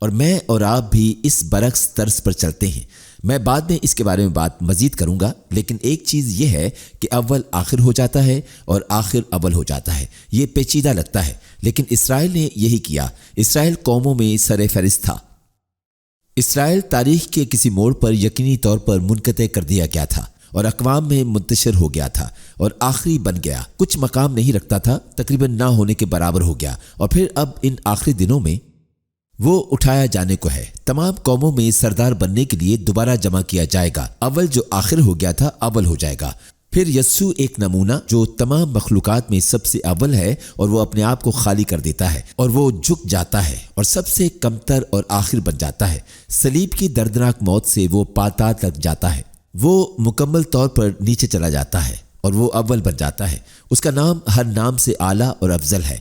اور میں اور آپ بھی اس برعکس طرز پر چلتے ہیں۔ میں بعد میں اس کے بارے میں بات مزید کروں گا، لیکن ایک چیز یہ ہے کہ اول آخر ہو جاتا ہے اور آخر اول ہو جاتا ہے۔ یہ پیچیدہ لگتا ہے، لیکن اسرائیل نے یہی کیا۔ اسرائیل قوموں میں سر فہرست تھا۔ اسرائیل تاریخ کے کسی موڑ پر یقینی طور پر منقطع کر دیا گیا تھا اور اقوام میں منتشر ہو گیا تھا اور آخری بن گیا، کچھ مقام نہیں رکھتا تھا، تقریباً نہ ہونے کے برابر ہو گیا، اور پھر اب ان آخری دنوں میں وہ اٹھایا جانے کو ہے۔ تمام قوموں میں سردار بننے کے لیے دوبارہ جمع کیا جائے گا۔ اول جو آخر ہو گیا تھا اول ہو جائے گا۔ پھر یسوع ایک نمونہ جو تمام مخلوقات میں سب سے اول ہے، اور وہ اپنے آپ کو خالی کر دیتا ہے اور وہ جھک جاتا ہے اور سب سے کمتر اور آخر بن جاتا ہے۔ صلیب کی دردناک موت سے وہ پاتال تک جاتا ہے، وہ مکمل طور پر نیچے چلا جاتا ہے اور وہ اول بن جاتا ہے۔ اس کا نام ہر نام سے اعلیٰ اور افضل ہے۔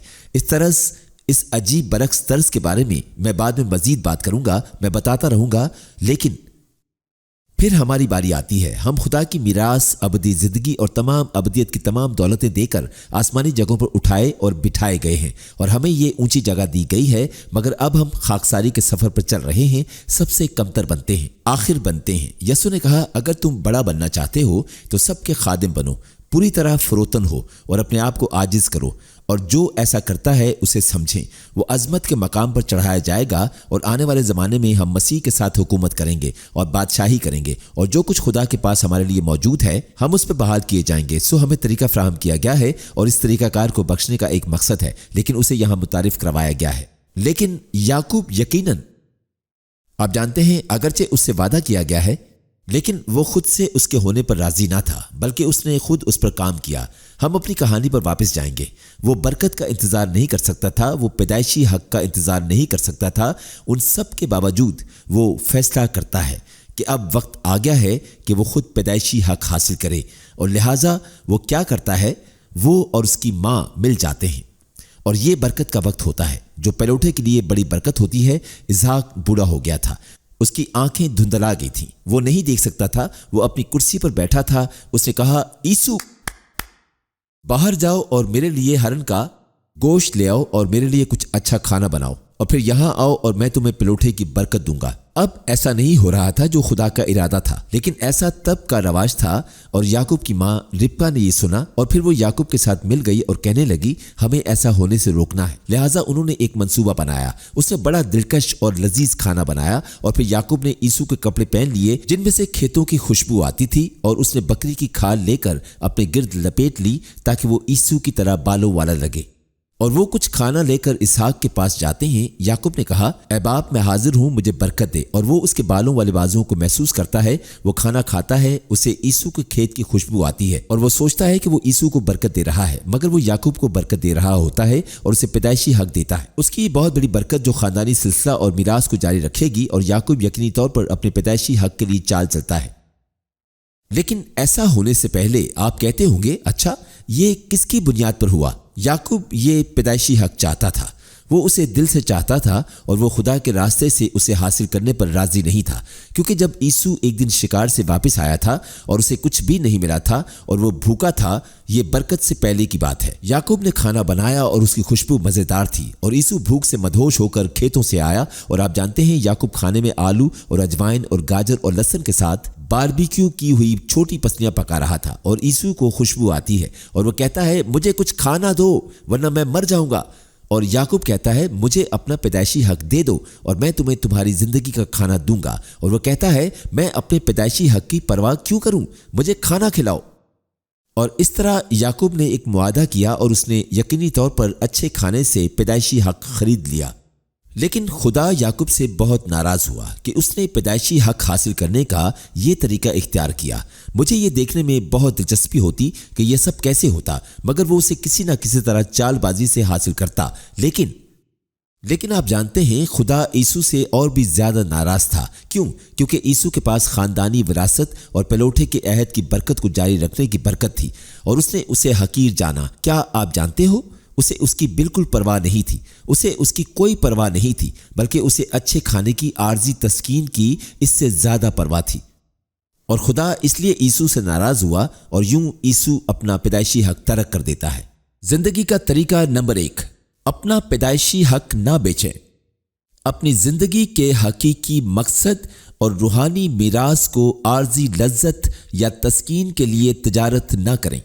اس عجیب برعکس طرز کے بارے میں میں بعد میں مزید بات کروں گا، میں بتاتا رہوں گا، لیکن پھر ہماری باری آتی ہے۔ ہم خدا کی میراث، ابدی زندگی اور تمام ابدیت کی تمام دولتیں دے کر آسمانی جگہوں پر اٹھائے اور بٹھائے گئے ہیں، اور ہمیں یہ اونچی جگہ دی گئی ہے، مگر اب ہم خاکساری کے سفر پر چل رہے ہیں، سب سے کمتر بنتے ہیں، آخر بنتے ہیں۔ یسوع نے کہا، اگر تم بڑا بننا چاہتے ہو تو سب کے خادم بنو، پوری طرح فروتن ہو اور اپنے آپ کو عاجز کرو، اور جو ایسا کرتا ہے اسے سمجھیں۔ وہ عظمت کے مقام پر چڑھایا جائے گا، اور آنے والے زمانے میں ہم مسیح کے ساتھ حکومت کریں گے اور بادشاہی کریں گے، اور جو کچھ خدا کے پاس ہمارے لیے موجود ہے ہم اس پہ بحال کیے جائیں گے۔ سو ہمیں طریقہ فراہم کیا گیا ہے، اور اس طریقہ کار کو بخشنے کا ایک مقصد ہے، لیکن اسے یہاں متعارف کروایا گیا ہے۔ لیکن یعقوب یقیناً، آپ جانتے ہیں، اگرچہ اس سے وعدہ کیا گیا ہے، لیکن وہ خود سے اس کے ہونے پر راضی نہ تھا، بلکہ اس نے خود اس پر کام کیا۔ ہم اپنی کہانی پر واپس جائیں گے۔ وہ برکت کا انتظار نہیں کر سکتا تھا، وہ پیدائشی حق کا انتظار نہیں کر سکتا تھا۔ ان سب کے باوجود وہ فیصلہ کرتا ہے کہ اب وقت آ گیا ہے کہ وہ خود پیدائشی حق حاصل کرے، اور لہٰذا وہ کیا کرتا ہے؟ وہ اور اس کی ماں مل جاتے ہیں، اور یہ برکت کا وقت ہوتا ہے جو پلوٹے کے لیے بڑی برکت ہوتی ہے۔ اسحاق بوڑھا ہو گیا تھا، اس کی آنکھیں دھندلا گئی تھیں، وہ نہیں دیکھ سکتا تھا، وہ اپنی کرسی پر بیٹھا تھا۔ اس نے کہا، عیسو، باہر جاؤ اور میرے لیے ہرن کا گوشت لے آؤ اور میرے لیے کچھ اچھا کھانا بناؤ، اور پھر یہاں آؤ اور میں تمہیں پلوٹے کی برکت دوں گا۔ اب ایسا نہیں ہو رہا تھا جو خدا کا ارادہ تھا، لیکن ایسا تب کا رواج تھا، اور یعقوب کی ماں ربکا نے یہ سنا، اور پھر وہ یعقوب کے ساتھ مل گئی اور کہنے لگی، ہمیں ایسا ہونے سے روکنا ہے۔ لہٰذا انہوں نے ایک منصوبہ بنایا۔ اس نے بڑا دلکش اور لذیذ کھانا بنایا، اور پھر یعقوب نے عیسو کے کپڑے پہن لیے جن میں سے کھیتوں کی خوشبو آتی تھی، اور اس نے بکری کی کھال لے کر اپنے گرد لپیٹ لی تاکہ وہ عیسو کی طرح بالوں والا لگے، اور وہ کچھ کھانا لے کر اسحاق کے پاس جاتے ہیں۔ یعقوب نے کہا، اے باپ، میں حاضر ہوں، مجھے برکت دے، اور وہ اس کے بالوں والے بازوؤں کو محسوس کرتا ہے۔ وہ کھانا کھاتا ہے، اسے عیسو کے کھیت کی خوشبو آتی ہے، اور وہ سوچتا ہے کہ وہ عیسو کو برکت دے رہا ہے، مگر وہ یعقوب کو برکت دے رہا ہوتا ہے اور اسے پیدائشی حق دیتا ہے۔ اس کی بہت بڑی برکت جو خاندانی سلسلہ اور میراث کو جاری رکھے گی، اور یعقوب یقینی طور پر اپنے پیدائشی حق کے لیے چال چلتا ہے۔ لیکن ایسا ہونے سے پہلے آپ کہتے ہوں گے، اچھا یہ کس کی بنیاد پر ہوا؟ یعقوب یہ پیدائشی حق چاہتا تھا، وہ اسے دل سے چاہتا تھا، اور وہ خدا کے راستے سے اسے حاصل کرنے پر راضی نہیں تھا، کیونکہ جب عیسو ایک دن شکار سے واپس آیا تھا اور اسے کچھ بھی نہیں ملا تھا اور وہ بھوکا تھا، یہ برکت سے پہلے کی بات ہے۔ یعقوب نے کھانا بنایا اور اس کی خوشبو مزیدار تھی، اور عیسو بھوک سے مدہوش ہو کر کھیتوں سے آیا، اور آپ جانتے ہیں یعقوب کھانے میں آلو اور اجوائن اور گاجر اور لہسن کے ساتھ باربیکیو کی ہوئی چھوٹی پسلیاں پکا رہا تھا، اور عیسو کو خوشبو آتی ہے، اور وہ کہتا ہے، مجھے کچھ کھانا دو ورنہ میں مر جاؤں گا، اور یعقوب کہتا ہے، مجھے اپنا پیدائشی حق دے دو اور میں تمہیں تمہاری زندگی کا کھانا دوں گا، اور وہ کہتا ہے، میں اپنے پیدائشی حق کی پرواہ کیوں کروں، مجھے کھانا کھلاؤ۔ اور اس طرح یعقوب نے ایک معاہدہ کیا، اور اس نے یقینی طور پر اچھے کھانے سے پیدائشی حق خرید لیا۔ لیکن خدا یعقوب سے بہت ناراض ہوا کہ اس نے پیدائشی حق حاصل کرنے کا یہ طریقہ اختیار کیا۔ مجھے یہ دیکھنے میں بہت دلچسپی ہوتی کہ یہ سب کیسے ہوتا، مگر وہ اسے کسی نہ کسی طرح چال بازی سے حاصل کرتا۔ لیکن آپ جانتے ہیں خدا عیسو سے اور بھی زیادہ ناراض تھا۔ کیوں؟ کیونکہ عیسو کے پاس خاندانی وراثت اور پلوٹے کے عہد کی برکت کو جاری رکھنے کی برکت تھی، اور اس نے اسے حقیر جانا۔ کیا آپ جانتے ہو؟ اسے اس کی بالکل پرواہ نہیں تھی، اسے اس کی کوئی پرواہ نہیں تھی، بلکہ اسے اچھے کھانے کی عارضی تسکین کی اس سے زیادہ پرواہ تھی۔ اور خدا اس لیے عیسو سے ناراض ہوا، اور یوں عیسو اپنا پیدائشی حق ترک کر دیتا ہے۔ زندگی کا طریقہ نمبر 1، اپنا پیدائشی حق نہ بیچیں۔ اپنی زندگی کے حقیقی مقصد اور روحانی میراث کو عارضی لذت یا تسکین کے لیے تجارت نہ کریں۔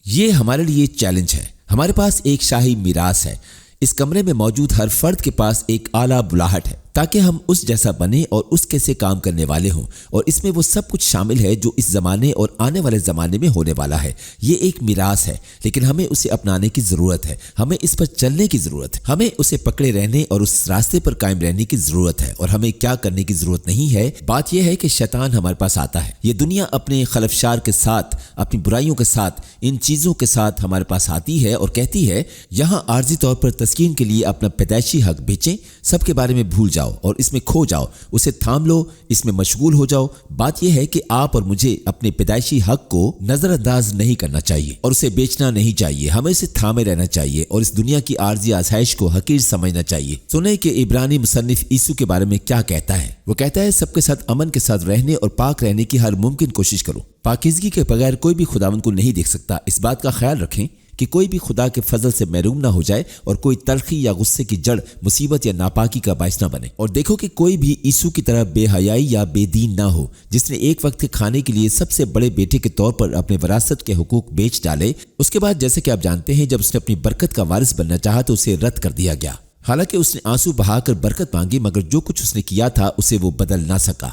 یہ ہمارے لیے چیلنج ہے۔ ہمارے پاس ایک شاہی میراث ہے۔ اس کمرے میں موجود ہر فرد کے پاس ایک اعلیٰ بلاہٹ ہے تاکہ ہم اس جیسا بنیں اور اس کیسے کام کرنے والے ہوں، اور اس میں وہ سب کچھ شامل ہے جو اس زمانے اور آنے والے زمانے میں ہونے والا ہے۔ یہ ایک میراث ہے، لیکن ہمیں اسے اپنانے کی ضرورت ہے، ہمیں اس پر چلنے کی ضرورت ہے، ہمیں اسے پکڑے رہنے اور اس راستے پر قائم رہنے کی ضرورت ہے، اور ہمیں کیا کرنے کی ضرورت نہیں ہے۔ بات یہ ہے کہ شیطان ہمارے پاس آتا ہے، یہ دنیا اپنے خلفشار کے ساتھ، اپنی برائیوں کے ساتھ، ان چیزوں کے ساتھ ہمارے پاس آتی ہے اور کہتی ہے یہاں عارضی طور پر تسکین کے لیے اپنا پیدائشی حق بیچیں، سب کے بارے میں بھول جاؤ اور اس میں کھو جاؤ، اسے تھام لو، اس میں مشغول ہو جاؤ۔ بات یہ ہے کہ آپ اور مجھے اپنے پیدائشی حق کو نظر انداز نہیں کرنا چاہیے اور اسے بیچنا نہیں چاہیے، ہمیں اسے تھامے رہنا چاہیے اور اس دنیا کی عارضی آسائش کو حقیر سمجھنا چاہیے۔ سنیں کہ عبرانی مصنف عیسو کے بارے میں کیا کہتا ہے۔ وہ کہتا ہے سب کے ساتھ امن کے ساتھ رہنے اور پاک رہنے کی ہر ممکن کوشش کرو۔ پاکیزگی کے بغیر کوئی بھی خداوند کو نہیں دیکھ سکتا۔ اس بات کا خیال رکھیں کہ کوئی بھی خدا کے فضل سے محروم نہ ہو جائے اور کوئی تلخی یا غصے کی جڑ مصیبت یا ناپاکی کا باعث نہ بنے۔ اور دیکھو کہ کوئی بھی عیسو کی طرح بے حیائی یا بے دین نہ ہو، جس نے ایک وقت کے کھانے کے لیے سب سے بڑے بیٹے کے طور پر اپنے وراثت کے حقوق بیچ ڈالے۔ اس کے بعد جیسے کہ آپ جانتے ہیں جب اس نے اپنی برکت کا وارث بننا چاہا تو اسے رد کر دیا گیا، حالانکہ اس نے آنسو بہا کر برکت مانگی، مگر جو کچھ اس نے کیا تھا اسے وہ بدل نہ سکا۔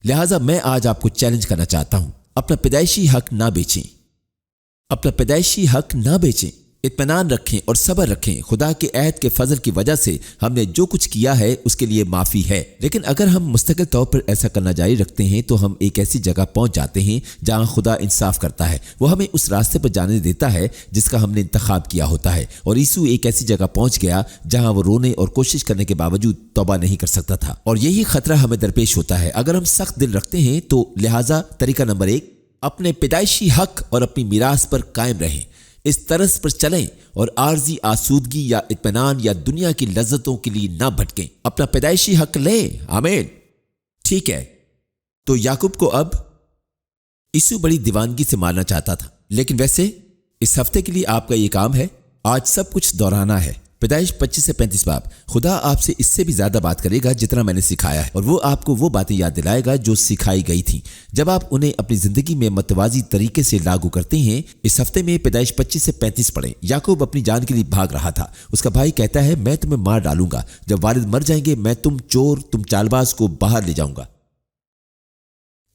لہٰذا میں آج آپ کو چیلنج کرنا چاہتا ہوں، اپنا پیدائشی حق نہ بیچیں، اپنا پیدائشی حق نہ بیچیں، اطمینان رکھیں اور صبر رکھیں۔ خدا کے عہد کے فضل کی وجہ سے ہم نے جو کچھ کیا ہے اس کے لیے معافی ہے، لیکن اگر ہم مستقل طور پر ایسا کرنا جاری رکھتے ہیں تو ہم ایک ایسی جگہ پہنچ جاتے ہیں جہاں خدا انصاف کرتا ہے، وہ ہمیں اس راستے پر جانے دیتا ہے جس کا ہم نے انتخاب کیا ہوتا ہے۔ اور عیسو ایک ایسی جگہ پہنچ گیا جہاں وہ رونے اور کوشش کرنے کے باوجود توبہ نہیں کر سکتا تھا، اور یہی خطرہ ہمیں درپیش ہوتا ہے اگر ہم سخت دل رکھتے ہیں تو۔ لہٰذا طریقہ نمبر 1، اپنے پیدائشی حق اور اپنی میراث پر قائم رہیں، اس طرز پر چلیں اور عارضی آسودگی یا اطمینان یا دنیا کی لذتوں کے لیے نہ بھٹکیں، اپنا پیدائشی حق لیں۔ آمین۔ ٹھیک ہے، تو یعقوب کو اب عیسو بڑی دیوانگی سے مارنا چاہتا تھا، لیکن ویسے اس ہفتے کے لیے آپ کا یہ کام ہے، آج سب کچھ دہرانا ہے۔ پیدائش 25 سے 35 باب۔ خدا آپ سے اس سے بھی زیادہ بات کرے گا جتنا میں نے سکھایا ہے، اور وہ آپ کو وہ باتیں یاد دلائے گا جو سکھائی گئی تھیں جب آپ انہیں اپنی زندگی میں متوازی طریقے سے لاگو کرتے ہیں۔ اس ہفتے میں پیدائش 25 سے 35 پڑھیں۔ یعقوب اپنی جان کے لیے بھاگ رہا تھا، اس کا بھائی کہتا ہے میں تمہیں مار ڈالوں گا، جب والد مر جائیں گے میں تم چور، تم چالباز کو باہر لے جاؤں گا۔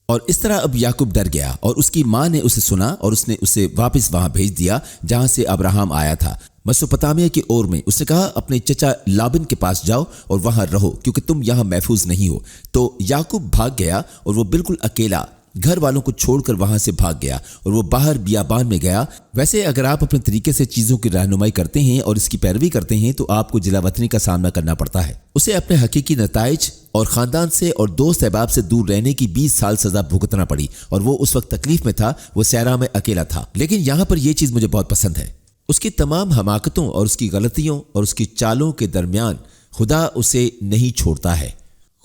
اور اس طرح اب یعقوب ڈر گیا، اور اس کی ماں نے اسے سنا اور اس نے اسے واپس وہاں بھیج دیا جہاں سے ابراہیم آیا تھا، مسوپتامیہ کی اور میں۔ اس نے کہا اپنے چچا لابن کے پاس جاؤ اور وہاں رہو کیونکہ تم یہاں محفوظ نہیں ہو۔ تو یعقوب بھاگ گیا اور وہ بالکل اکیلا گھر والوں کو چھوڑ کر وہاں سے بھاگ گیا، اور وہ باہر بیابان میں گیا۔ ویسے اگر آپ اپنے طریقے سے چیزوں کی رہنمائی کرتے ہیں اور اس کی پیروی کرتے ہیں تو آپ کو جلا وطنی کا سامنا کرنا پڑتا ہے۔ اسے اپنے حقیقی نتائج اور خاندان سے اور دوست احباب سے دور رہنے کی 20 سال سزا بھگتنا پڑی، اور وہ اس وقت تکلیف میں تھا، وہ صحرا میں اکیلا تھا۔ لیکن یہاں پر یہ چیز مجھے بہت پسند ہے، اس کی تمام حماقتوں اور اس کی غلطیوں اور اس کی چالوں کے درمیان خدا اسے نہیں چھوڑتا ہے۔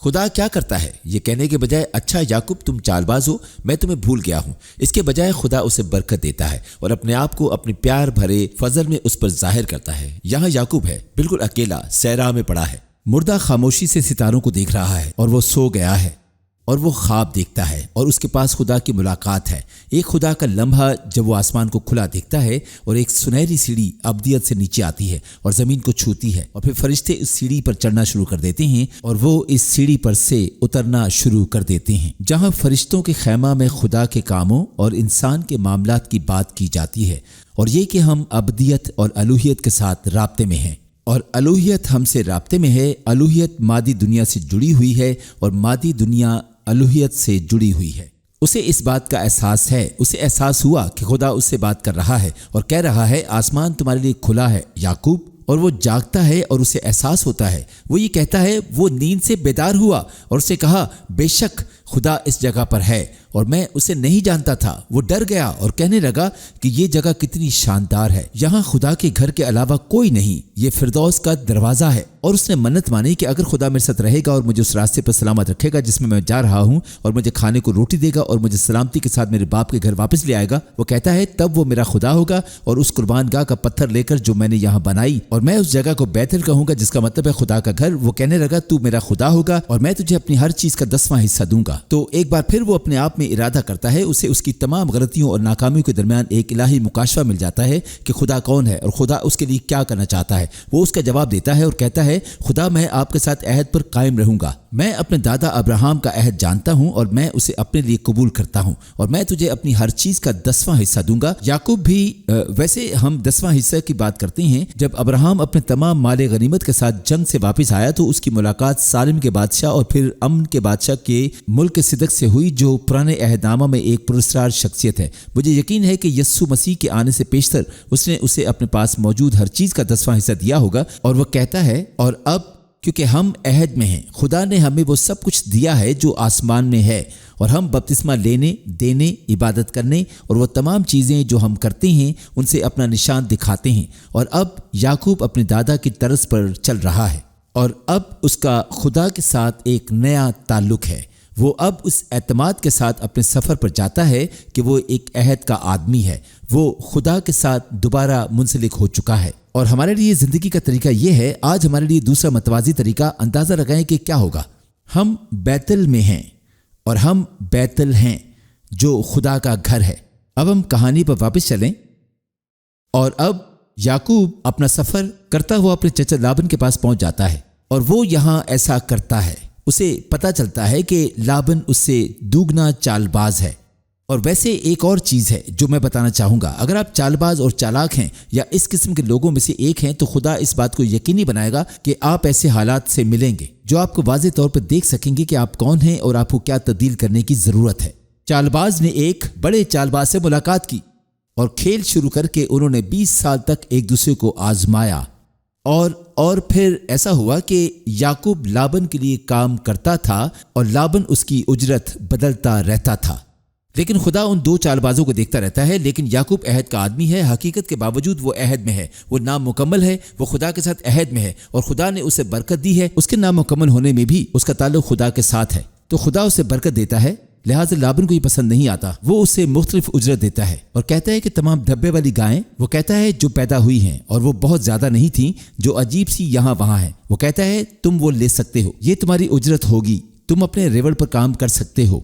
خدا کیا کرتا ہے؟ یہ کہنے کے بجائے اچھا یعقوب تم چالباز ہو، میں تمہیں بھول گیا ہوں، اس کے بجائے خدا اسے برکت دیتا ہے اور اپنے آپ کو اپنے پیار بھرے فضل میں اس پر ظاہر کرتا ہے۔ یہاں یعقوب ہے، بالکل اکیلا، صحرا میں پڑا ہے، مردہ خاموشی سے ستاروں کو دیکھ رہا ہے، اور وہ سو گیا ہے اور وہ خواب دیکھتا ہے، اور اس کے پاس خدا کی ملاقات ہے، ایک خدا کا لمحہ جب وہ آسمان کو کھلا دیکھتا ہے، اور ایک سنہری سیڑھی ابدیت سے نیچے آتی ہے اور زمین کو چھوتی ہے، اور پھر فرشتے اس سیڑھی پر چڑھنا شروع کر دیتے ہیں اور وہ اس سیڑھی پر سے اترنا شروع کر دیتے ہیں جہاں فرشتوں کے خیمہ میں خدا کے کاموں اور انسان کے معاملات کی بات کی جاتی ہے، اور یہ کہ ہم ابدیت اور الوہیت کے ساتھ رابطے میں ہیں، اور الوہیت ہم سے رابطے میں ہے۔ الوہیت مادی دنیا سے جڑی ہوئی ہے اور مادی دنیا الوہیت سے جڑی ہوئی ہے۔ اسے اس بات کا احساس ہے، اسے احساس ہوا کہ خدا اس سے بات کر رہا ہے اور کہہ رہا ہے آسمان تمہارے لیے کھلا ہے یعقوب، اور وہ جاگتا ہے اور اسے احساس ہوتا ہے۔ وہ یہ کہتا ہے وہ نیند سے بیدار ہوا اور اسے کہا بے شک خدا اس جگہ پر ہے اور میں اسے نہیں جانتا تھا۔ وہ ڈر گیا اور کہنے لگا کہ یہ جگہ کتنی شاندار ہے، یہاں خدا کے گھر کے علاوہ کوئی نہیں، یہ فردوس کا دروازہ ہے۔ اور اس نے منت مانی کہ اگر خدا میرے ساتھ رہے گا اور مجھے اس راستے پر سلامت رکھے گا جس میں جا رہا ہوں، اور مجھے کھانے کو روٹی دے گا اور مجھے سلامتی کے ساتھ میرے باپ کے گھر واپس لے آئے گا، وہ کہتا ہے تب وہ میرا خدا ہوگا، اور اس قربان گاہ کا پتھر لے کر جو میں نے یہاں بنائی اور میں اس جگہ کو بیتل کہوں گا جس کا مطلب ہے خدا کا گھر، وہ کہنے لگا تو میرا خدا ہوگا اور میں تجھے اپنی ہر چیز کا 10واں حصہ دوں گا۔ تو ایک بار پھر وہ اپنے آپ میں ارادہ کرتا ہے، اسے اس کی تمام غلطیوں اور ناکامیوں کے درمیان ایک الہی مکاشفہ مل جاتا ہے کہ خدا کون ہے اور خدا اس کے لیے کیا کرنا چاہتا ہے۔ وہ اس کا جواب دیتا ہے اور کہتا ہے خدا میں آپ کے ساتھ عہد پر قائم رہوں گا، میں اپنے دادا ابراہیم کا عہد جانتا ہوں اور میں اسے اپنے لیے قبول کرتا ہوں اور میں تجھے اپنی ہر چیز کا 10واں حصہ دوں گا۔ یعقوب بھی ویسے ہم 10واں حصہ کی بات کرتے ہیں، جب ابراہیم اپنے تمام مال غنیمت کے ساتھ جنگ سے واپس آیا تو اس کی ملاقات سالم کے بادشاہ اور پھر امن کے بادشاہ کے ملک صدق سے ہوئی جو پرانے عہد نامہ میں ایک پراسرار شخصیت ہے۔ مجھے یقین ہے کہ یسوع مسیح کے آنے سے پیشتر اس نے اسے اپنے پاس موجود ہر چیز کا 10واں حصہ دیا ہوگا، اور وہ کہتا ہے اور اب کیونکہ ہم عہد میں ہیں، خدا نے ہمیں وہ سب کچھ دیا ہے جو آسمان میں ہے، اور ہم بپتسمہ لینے، دینے، عبادت کرنے اور وہ تمام چیزیں جو ہم کرتے ہیں ان سے اپنا نشان دکھاتے ہیں۔ اور اب یعقوب اپنے دادا کی طرز پر چل رہا ہے اور اب اس کا خدا کے ساتھ ایک نیا تعلق ہے۔ وہ اب اس اعتماد کے ساتھ اپنے سفر پر جاتا ہے کہ وہ ایک عہد کا آدمی ہے، وہ خدا کے ساتھ دوبارہ منسلک ہو چکا ہے۔ اور ہمارے لیے زندگی کا طریقہ یہ ہے، آج ہمارے لیے دوسرا متوازی طریقہ، اندازہ لگائیں کہ کیا ہوگا۔ ہم بیتل میں ہیں اور ہم بیتل ہیں جو خدا کا گھر ہے۔ اب ہم کہانی پر واپس چلیں، اور اب یعقوب اپنا سفر کرتا ہوا اپنے چچا لابن کے پاس پہنچ جاتا ہے، اور وہ یہاں ایسا کرتا ہے۔ اسے پتہ چلتا ہے کہ لابن اس سے دوگنا چال باز ہے۔ اور ویسے ایک اور چیز ہے جو میں بتانا چاہوں گا، اگر آپ چال باز اور چالاک ہیں یا اس قسم کے لوگوں میں سے ایک ہیں تو خدا اس بات کو یقینی بنائے گا کہ آپ ایسے حالات سے ملیں گے جو آپ کو واضح طور پر دیکھ سکیں گے کہ آپ کون ہیں اور آپ کو کیا تبدیل کرنے کی ضرورت ہے۔ چال باز نے ایک بڑے چال باز سے ملاقات کی اور کھیل شروع کر کے انہوں نے 20 سال تک ایک دوسرے کو آزمایا، اور پھر ایسا ہوا کہ یعقوب لابن کے لیے کام کرتا تھا اور لابن اس کی اجرت بدلتا رہتا تھا۔ لیکن خدا ان دو چال بازوں کو دیکھتا رہتا ہے، لیکن یعقوب عہد کا آدمی ہے، حقیقت کے باوجود وہ عہد میں ہے، وہ نامکمل ہے، وہ خدا کے ساتھ عہد میں ہے اور خدا نے اسے برکت دی ہے۔ اس کے نامکمل ہونے میں بھی اس کا تعلق خدا کے ساتھ ہے، تو خدا اسے برکت دیتا ہے، لہٰذا لابن کو یہ پسند نہیں آتا۔ وہ اسے مختلف اجرت دیتا ہے اور کہتا ہے کہ تمام دھبے والی گائیں، وہ کہتا ہے جو پیدا ہوئی ہیں اور وہ بہت زیادہ نہیں تھیں، جو عجیب سی یہاں وہاں ہیں، وہ کہتا ہے تم وہ لے سکتے ہو، یہ تمہاری اجرت ہوگی، تم اپنے ریوڑ پر کام کر سکتے ہو۔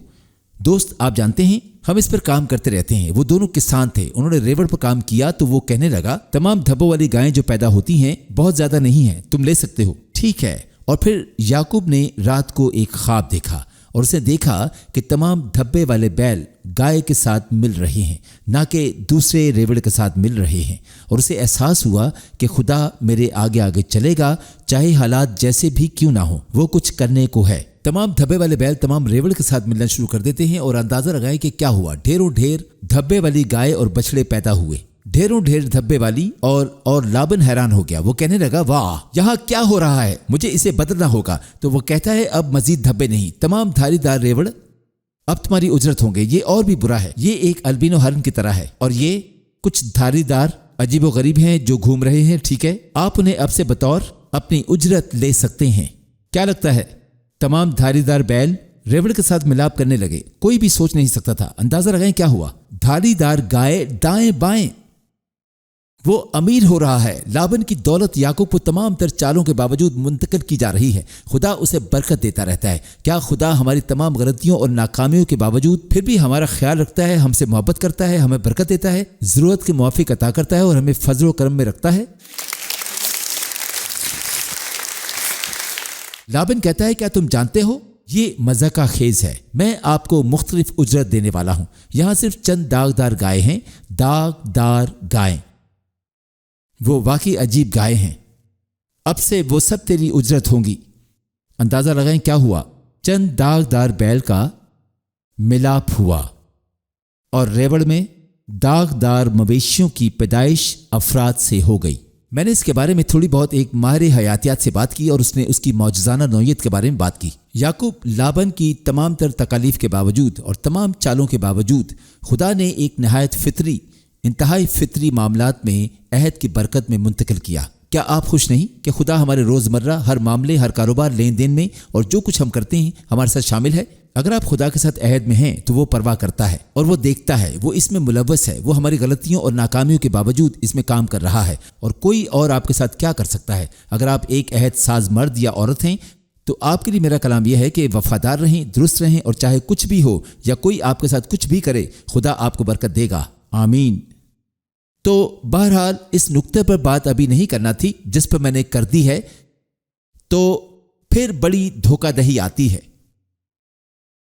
دوست آپ جانتے ہیں ہم اس پر کام کرتے رہتے ہیں۔ وہ دونوں کسان تھے، انہوں نے ریوڑ پر کام کیا تو وہ کہنے لگا تمام دھبوں والی گائیں جو پیدا ہوتی ہیں بہت زیادہ نہیں ہیں، تم لے سکتے ہو، ٹھیک ہے۔ اور پھر یعقوب نے رات کو ایک خواب دیکھا اور اسے دیکھا کہ تمام دھبے والے بیل گائے کے ساتھ مل رہے ہیں، نہ کہ دوسرے ریوڑ کے ساتھ مل رہے ہیں، اور اسے احساس ہوا کہ خدا میرے آگے آگے چلے گا، چاہے حالات جیسے بھی کیوں نہ ہو، وہ کچھ کرنے کو ہے۔ تمام دھبے والے بیل تمام ریوڑ کے ساتھ ملنا شروع کر دیتے ہیں، اور اندازہ لگائیں کہ کیا ہوا، ڈھیروں ڈھیر دھبے والی گائے اور بچڑے پیدا ہوئے، ڈھیروں ڈھیر دھبے والی، اور لابن حیران ہو گیا، وہ کہنے لگا واہ یہاں کیا ہو رہا ہے، مجھے اسے بدلنا ہوگا۔ تو وہ کہتا ہے اب مزید دھبے نہیں، تمام دھاری دار ریوڑ اب تمہاری اجرت ہوں گے، یہ اور بھی برا ہے، یہ ایک البینو ہرن کی طرح ہے، اور یہ کچھ دھاری دار عجیب و غریب ہیں جو گھوم رہے ہیں، ٹھیک ہے، آپ انہیں اب سے بطور اپنی اجرت لے سکتے ہیں۔ کیا لگتا ہے تمام دھاری دار بیل ریوڑ کے ساتھ ملاپ کرنے لگے، کوئی بھی سوچ نہیں سکتا تھا۔ اندازہ لگائیں کیا ہوا، دھاری دار گائے دائیں بائیں، وہ امیر ہو رہا ہے۔ لابن کی دولت یعقوب کو تمام تر چالوں کے باوجود منتقل کی جا رہی ہے، خدا اسے برکت دیتا رہتا ہے۔ کیا خدا ہماری تمام غلطیوں اور ناکامیوں کے باوجود پھر بھی ہمارا خیال رکھتا ہے، ہم سے محبت کرتا ہے، ہمیں برکت دیتا ہے، ضرورت کے موافق عطا کرتا ہے اور ہمیں فضل و کرم میں رکھتا ہے؟ لابن کہتا ہے کیا تم جانتے ہو یہ مذاق خیز ہے، میں آپ کو مختلف اجرت دینے والا ہوں، یہاں صرف چند داغدار گائے ہیں، داغدار گائیں، وہ واقعی عجیب گائے ہیں، اب سے وہ سب تیری اجرت ہوں گی۔ اندازہ لگائیں کیا ہوا، چند داغدار بیل کا ملاپ ہوا اور ریوڑ میں داغدار مویشیوں کی پیدائش افراد سے ہو گئی۔ میں نے اس کے بارے میں تھوڑی بہت ایک ماہر حیاتیات سے بات کی اور اس نے اس کی معجزانہ نوعیت کے بارے میں بات کی۔ یعقوب لابن کی تمام تر تکالیف کے باوجود اور تمام چالوں کے باوجود خدا نے ایک نہایت فطری، انتہائی فطری معاملات میں عہد کی برکت میں منتقل کیا۔ کیا آپ خوش نہیں کہ خدا ہمارے روزمرہ ہر معاملے، ہر کاروبار، لین دین میں اور جو کچھ ہم کرتے ہیں ہمارے ساتھ شامل ہے؟ اگر آپ خدا کے ساتھ عہد میں ہیں تو وہ پرواہ کرتا ہے اور وہ دیکھتا ہے، وہ اس میں ملوث ہے، وہ ہماری غلطیوں اور ناکامیوں کے باوجود اس میں کام کر رہا ہے۔ اور کوئی اور آپ کے ساتھ کیا کر سکتا ہے؟ اگر آپ ایک عہد ساز مرد یا عورت ہیں تو آپ کے لیے میرا کلام یہ ہے کہ وفادار رہیں، درست رہیں، اور چاہے کچھ بھی ہو یا کوئی آپ کے ساتھ کچھ بھی کرے، خدا آپ کو برکت دے گا۔ آمین۔ تو بہرحال اس نقطے پر بات ابھی نہیں کرنا تھی جس پر میں نے کر دی ہے، تو پھر بڑی دھوکہ دہی آتی ہے۔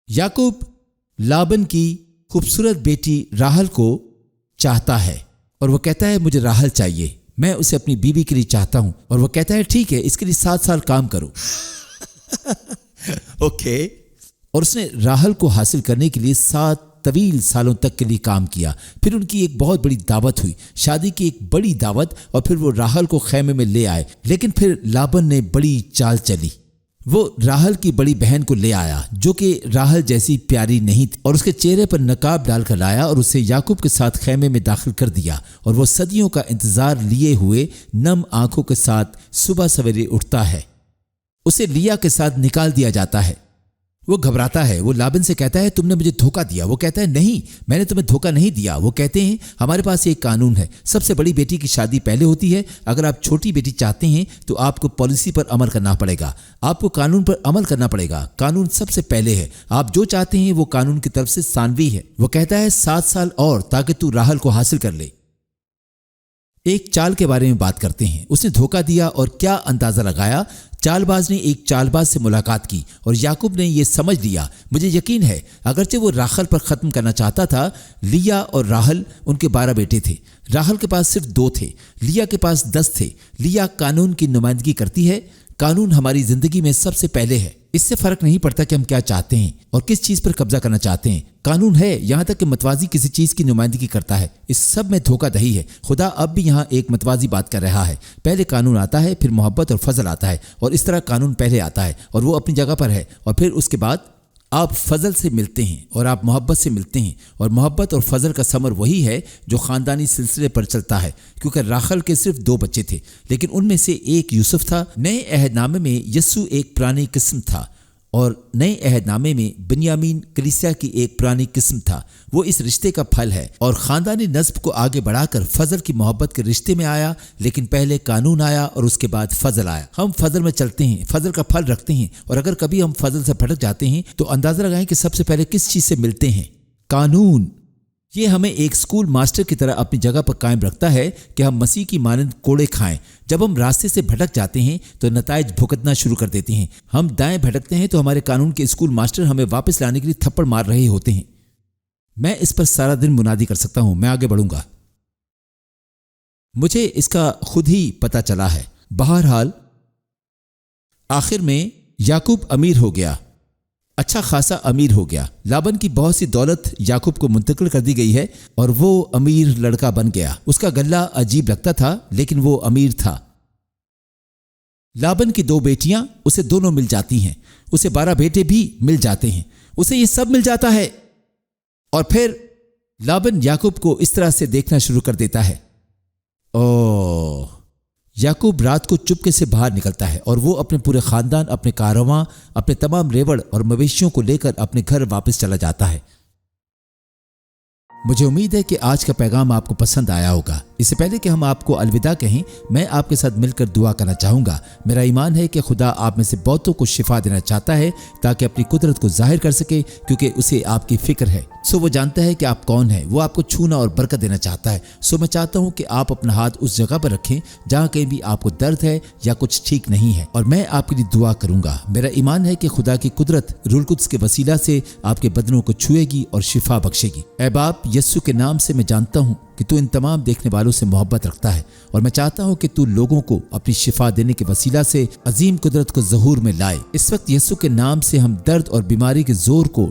یعقوب لابن کی خوبصورت بیٹی راحل کو چاہتا ہے اور وہ کہتا ہے مجھے راحل چاہیے، میں اسے اپنی بیوی کے لیے چاہتا ہوں، اور وہ کہتا ہے ٹھیک ہے، اس کے لیے 7 سال کام کرو۔ اوکے۔ اور اس نے راحل کو حاصل کرنے کے لیے 7 طویل سالوں تک کے لیے کام کیا۔ پھر ان کی ایک بہت بڑی دعوت ہوئی، شادی کی ایک بڑی دعوت، اور پھر وہ راحل کو خیمے میں لے آئے۔ لیکن پھر لابن نے بڑی چال چلی، وہ راحل کی بڑی بہن کو لے آیا جو کہ راحل جیسی پیاری نہیں تھی، اور اس کے چہرے پر نقاب ڈال کر لایا اور اسے یعقوب کے ساتھ خیمے میں داخل کر دیا، اور وہ صدیوں کا انتظار لیے ہوئے نم آنکھوں کے ساتھ صبح سویرے اٹھتا ہے۔ اسے لیا کے ساتھ نکال دیا جاتا ہے۔ وہ گھبراتا ہے، وہ لابن سے کہتا ہے تم نے مجھے دھوکہ دیا۔ وہ کہتا ہے نہیں، میں نے تمہیں دھوکہ نہیں دیا۔ وہ کہتے ہیں ہمارے پاس ایک قانون ہے، سب سے بڑی بیٹی کی شادی پہلے ہوتی ہے، اگر آپ چھوٹی بیٹی چاہتے ہیں تو آپ کو پالیسی پر عمل کرنا پڑے گا، آپ کو قانون پر عمل کرنا پڑے گا، قانون سب سے پہلے ہے، آپ جو چاہتے ہیں وہ قانون کی طرف سے ثانوی ہے۔ وہ کہتا ہے 7 سال اور تاکہ تو راحل کو حاصل کر لے۔ ایک چال کے بارے میں بات کرتے ہیں، اس نے دھوکہ دیا اور کیا اندازہ لگایا۔ چال باز نے ایک چال باز سے ملاقات کی اور یعقوب نے یہ سمجھ لیا، مجھے یقین ہے اگرچہ وہ راحل پر ختم کرنا چاہتا تھا، لیا اور راحل ان کے 12 بیٹے تھے، راحل کے پاس صرف 2 تھے، لیا کے پاس 10 تھے۔ لیا قانون کی نمائندگی کرتی ہے، قانون ہماری زندگی میں سب سے پہلے ہے۔ اس سے فرق نہیں پڑتا کہ ہم کیا چاہتے ہیں اور کس چیز پر قبضہ کرنا چاہتے ہیں، قانون ہے، یہاں تک کہ متوازی کسی چیز کی نمائندگی کرتا ہے۔ اس سب میں دھوکہ دہی ہے۔ خدا اب بھی یہاں ایک متوازی بات کر رہا ہے، پہلے قانون آتا ہے، پھر محبت اور فضل آتا ہے، اور اس طرح قانون پہلے آتا ہے اور وہ اپنی جگہ پر ہے، اور پھر اس کے بعد آپ فضل سے ملتے ہیں اور آپ محبت سے ملتے ہیں، اور محبت اور فضل کا ثمر وہی ہے جو خاندانی سلسلے پر چلتا ہے، کیونکہ راحل کے صرف 2 بچے تھے، لیکن ان میں سے ایک یوسف تھا۔ نئے عہد نامے میں یسوع ایک پرانی قسم تھا، اور نئے عہد نامے میں بنیامین کلیسیا کی ایک پرانی قسم تھا۔ وہ اس رشتے کا پھل ہے اور خاندانی نسب کو آگے بڑھا کر فضل کی محبت کے رشتے میں آیا، لیکن پہلے قانون آیا اور اس کے بعد فضل آیا۔ ہم فضل میں چلتے ہیں، فضل کا پھل رکھتے ہیں، اور اگر کبھی ہم فضل سے بھٹک جاتے ہیں تو اندازہ لگائیں کہ سب سے پہلے کس چیز سے ملتے ہیں؟ قانون۔ یہ ہمیں ایک سکول ماسٹر کی طرح اپنی جگہ پر قائم رکھتا ہے کہ ہم مسیح کی مانند کوڑے کھائیں۔ جب ہم راستے سے بھٹک جاتے ہیں تو نتائج بھگتنا شروع کر دیتے ہیں۔ ہم دائیں بھٹکتے ہیں تو ہمارے قانون کے اسکول ماسٹر ہمیں واپس لانے کے لیے تھپڑ مار رہے ہوتے ہیں۔ میں اس پر سارا دن منادی کر سکتا ہوں، میں آگے بڑھوں گا، مجھے اس کا خود ہی پتہ چلا ہے۔ بہرحال آخر میں یعقوب امیر ہو گیا، اچھا خاصا امیر ہو گیا۔ لابن کی بہت سی دولت یعقوب کو منتقل کر دی گئی ہے اور وہ امیر لڑکا بن گیا۔ اس کا گلہ عجیب لگتا تھا لیکن وہ امیر تھا۔ لابن کی 2 بیٹیاں اسے دونوں مل جاتی ہیں، اسے 12 بیٹے بھی مل جاتے ہیں، اسے یہ سب مل جاتا ہے، اور پھر لابن یعقوب کو اس طرح سے دیکھنا شروع کر دیتا ہے۔ یعقوب رات کو چپکے سے باہر نکلتا ہے اور وہ اپنے پورے خاندان، اپنے کارواں، اپنے تمام ریوڑ اور مویشیوں کو لے کر اپنے گھر واپس چلا جاتا ہے۔ مجھے امید ہے کہ آج کا پیغام آپ کو پسند آیا ہوگا۔ اس سے پہلے کہ ہم آپ کو الوداع کہیں، میں آپ کے ساتھ مل کر دعا کرنا چاہوں گا۔ میرا ایمان ہے کہ خدا آپ میں سے بہتوں کو شفا دینا چاہتا ہے تاکہ اپنی قدرت کو ظاہر کر سکے، کیونکہ اسے آپ کی فکر ہے۔ وہ جانتا ہے کہ آپ کون ہیں، وہ آپ کو چھونا اور برکت دینا چاہتا ہے۔ میں چاہتا ہوں کہ آپ اپنا ہاتھ اس جگہ پر رکھیں جہاں کہیں بھی آپ کو درد ہے یا کچھ ٹھیک نہیں ہے، اور میں آپ کے لیے دعا کروں گا۔ میرا ایمان ہے کہ خدا کی قدرت روح القدس کے وسیلہ سے آپ کے بدنوں کو چھوئے گی اور شفا بخشے گی۔ اے باپ، یسوع کے نام سے میں جانتا ہوں کہ تو ان تمام دیکھنے والوں سے محبت رکھتا ہے، اور میں چاہتا ہوں کہ تو لوگوں کو اپنی شفا دینے کے وسیلہ سے عظیم قدرت کو ظہور میں لائے۔ اس وقت یسوع کے نام سے ہم درد اور بیماری کے زور کو